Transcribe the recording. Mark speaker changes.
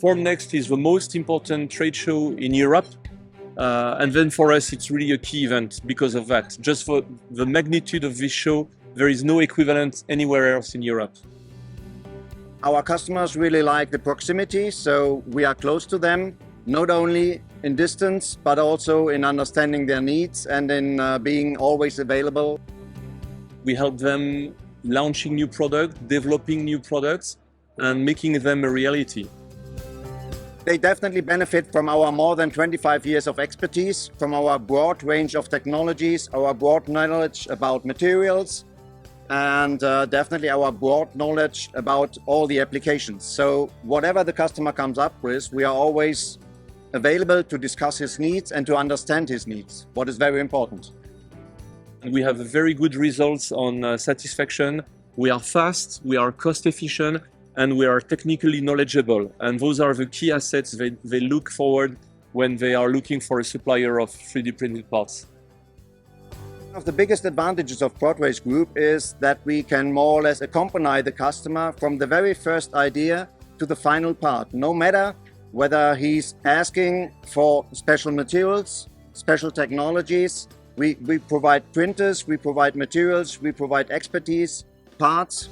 Speaker 1: Formnext is the most important trade show in Europe. And then for us, it's really a key event because of that. Just for the magnitude of this show, there is no equivalent anywhere else in Europe.
Speaker 2: Our customers really like the proximity, so we are close to them, not only in distance, but also in understanding their needs and in being always available.
Speaker 1: We help them launching new products, developing new products, and making them a reality.
Speaker 2: They definitely benefit from our more than 25 years of expertise, from our broad range of technologies, our broad knowledge about materials, and definitely our broad knowledge about all the applications. So whatever the customer comes up with, we are always available to discuss his needs and to understand his needs, what is very important.
Speaker 1: We have very good results on satisfaction. We are fast, we are cost efficient, and we are technically knowledgeable. And those are the key assets they look forward when they are looking for a supplier of 3D printed parts.
Speaker 2: One of the biggest advantages of Prodways Group is that we can more or less accompany the customer from the very first idea to the final part, no matter whether he's asking for special materials, special technologies. We provide printers, we provide materials, we provide expertise, parts.